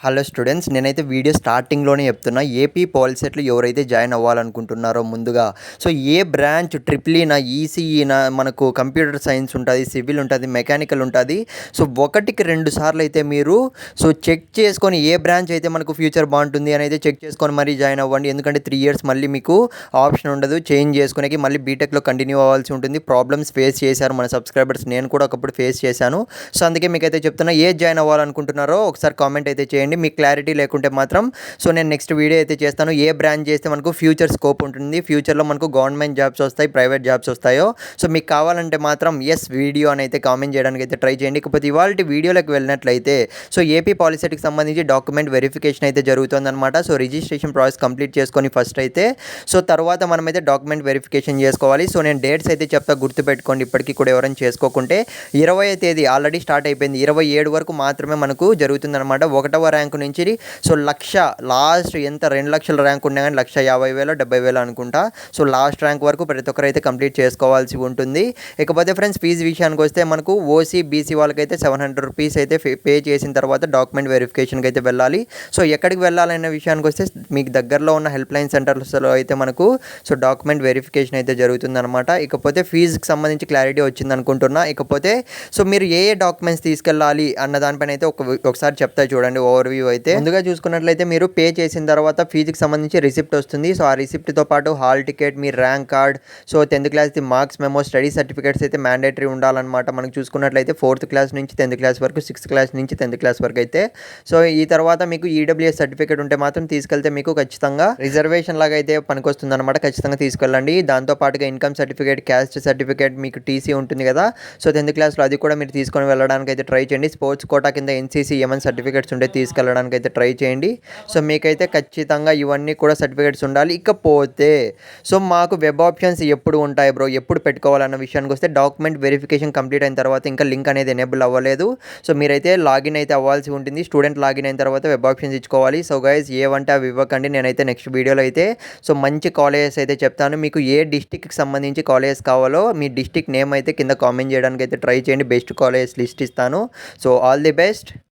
Hello students, నేనైతే video స్టార్టింగ్లోనే చెప్తున్నా. ఏపీ పాలిసెట్లో ఎవరైతే జాయిన్ అవ్వాలనుకుంటున్నారో ముందుగా ఏ బ్రాంచ్ ట్రిపుల్ ఈనా, ఈసీఈనా, మనకు కంప్యూటర్ సైన్స్ ఉంటుంది, సివిల్ ఉంటుంది, మెకానికల్ ఉంటుంది. ఒకటికి 2 సార్లు అయితే మీరు చెక్ చేసుకొని ఏ బ్రాంచ్ అయితే మనకు ఫ్యూచర్ బాగుంటుంది అని అయితే చెక్ చేసుకొని మరీ జాయిన్ అవ్వండి. ఎందుకంటే 3 ఇయర్స్ మళ్ళీ మీకు ఆప్షన్ ఉండదు చేంజ్ చేసుకునేకి. మళ్ళీ బీటెక్లో కంటిన్యూ అవ్వాల్సి ఉంటుంది. ప్రాబ్లమ్స్ ఫేస్ చేశారు మన సబ్స్క్రైబర్స్, నేను కూడా ఒకప్పుడు ఫేస్ చేశాను. అందుకే మీకైతే చెప్తున్నా, ఏ జాయిన్ అవ్వాలనుకుంటున్నారో ఒకసారి కామెంట్ అయితే చేయండి. మీకు క్లారిటీ లేకుంటే మాత్రం నేను నెక్స్ట్ వీడియో అయితే చేస్తాను. ఏ బ్రాంచ్ చేస్తే మనకు ఫ్యూచర్ స్కోప్ ఉంటుంది, ఫ్యూచర్లో మనకు గవర్నమెంట్ జాబ్స్ వస్తాయి, ప్రైవేట్ జాబ్స్ వస్తాయో. మీకు కావాలంటే మాత్రం ఎస్ వీడియో అని అయితే కామెంట్ చేయడానికి అయితే ట్రై చేయండి. ఇకపోతే ఇవాళ వీడియోలోకి వెళ్ళినట్లయితే ఏపీ పాలిసెట్కి సంబంధించి డాక్యుమెంట్ వెరిఫికేషన్ అయితే జరుగుతుందన్నమాట. రిజిస్ట్రేషన్ ప్రాసెస్ కంప్లీట్ చేసుకొని ఫస్ట్ అయితే తర్వాత మనమైతే డాక్యుమెంట్ వెరిఫికేషన్ చేసుకోవాలి. నేను డేట్స్ అయితే చెప్తా, గుర్తుపెట్టుకోండి. ఇప్పటికీ కూడా ఎవరైనా చేసుకోకుంటే 20వ తేదీ ఆల్రెడీ స్టార్ట్ అయిపోయింది, 27 వరకు మాత్రమే మనకు జరుగుతుందన్నమాట. 1వ ర్యాంకు నుంచి లక్ష లాస్ట్ ఎంత 2 లక్షల ర్యాంక్ ఉన్నా కానీ 1,50,000 70,000 అనుకుంటా. లాస్ట్ ర్యాంక్ వరకు ప్రతి ఒక్కరు అయితే కంప్లీట్ చేసుకోవాల్సి ఉంటుంది. ఇకపోతే ఫ్రెండ్స్, ఫీజు విషయానికి వస్తే మనకు ఓసీ బీసీ వాళ్ళకైతే 700 రూపీస్ అయితే పే చేసిన తర్వాత డాక్యుమెంట్ వెరిఫికేషన్కి అయితే వెళ్ళాలి. ఎక్కడికి వెళ్ళాలనే విషయానికి వస్తే మీకు దగ్గరలో ఉన్న హెల్ప్ లైన్ సెంటర్స్లో అయితే మనకు డాక్యుమెంట్ వెరిఫికేషన్ అయితే జరుగుతుందన్నమాట. ఇకపోతే ఫీజుకి సంబంధించి క్లారిటీ వచ్చింది అనుకుంటున్నా. ఇకపోతే మీరు ఏ డాక్యుమెంట్స్ తీసుకెళ్ళాలి అన్న దానిపైన అయితే ఒకసారి చెప్తా చూడండి ఓవర్వ్యూ అయితే. ముందుగా చూసుకున్నట్లయితే మీరు పే చేసిన తర్వాత ఫీజుకి సంబంధించి రిసిప్ట్ వస్తుంది. ఆ రిసిప్ట్తో పాటు హాల్ టికెట్, మీ ర్యాంక్ కార్డ్, 10th క్లాస్ది మార్క్స్ మెమో, స్టడీ సర్టిఫికేట్స్ అయితే మ్యాండేటరీ ఉండాలన్నమాట. మనకు చూసుకున్నట్లయితే 4th క్లాస్ నుంచి 10th క్లాస్ వరకు, 6th క్లాస్ నుంచి 10th క్లాస్ వరకు అయితే. ఈ తర్వాత మీకు ఈడబ్ల్యూఎస్ సర్టిఫికేట్ ఉంటే మాత్రం తీసుకెళ్తే మీకు ఖచ్చితంగా రిజర్వేషన్ లాగా అయితే పనికొస్తుంది అనమాట. ఖచ్చితంగా తీసుకెళ్ళండి. దాంతోపాటుగా ఇన్కమ్ సర్టిఫికేట్, క్యాస్ట్ సర్టిఫికేట్, మీకు టీసీ ఉంటుంది కదా, 10th క్లాస్లో అది కూడా మీరు తీసుకొని వెళ్ళడానికి అయితే ట్రై చేయండి. స్పోర్ట్స్ కోటా కింద ఎన్సీసీ ఏమైనా సర్టిఫికేట్స్ ఉంటే తీసుకెళ్ళడానికి అయితే ట్రై చేయండి. మీకైతే ఖచ్చితంగా ఇవన్నీ కూడా సర్టిఫికేట్స్ ఉండాలి. ఇకపోతే మాకు వెబ్ ఆప్షన్స్ ఎప్పుడు ఉంటాయి బ్రో, ఎప్పుడు పెట్టుకోవాలన్న విషయానికి వస్తే డాక్యుమెంట్ వెరిఫికేషన్ కంప్లీట్ అయిన తర్వాత ఇంకా లింక్ అనేది ఎనేబుల్ అవ్వలేదు. మీరైతే లాగిన్ అయితే అవ్వాల్సి ఉంటుంది. స్టూడెంట్ లాగిన్ అయిన తర్వాత వెబ్ ఆప్షన్స్ ఇచ్చుకోవాలి. గైస్ ఏవంటే అవి ఇవ్వకండి. నేనైతే నెక్స్ట్ వీడియోలో అయితే మంచి కాలేజెస్ అయితే చెప్తాను. మీకు ఏ డిస్టిక్కి సంబంధించి కాలేజెస్ కావాలో మీ డిస్టిక్ నేమ్ అయితే కింద కామెంట్ చేయడానికి అయితే ట్రై చేయండి. బెస్ట్ కాలేజెస్ లిస్ట్ ఇస్తాను. All the best.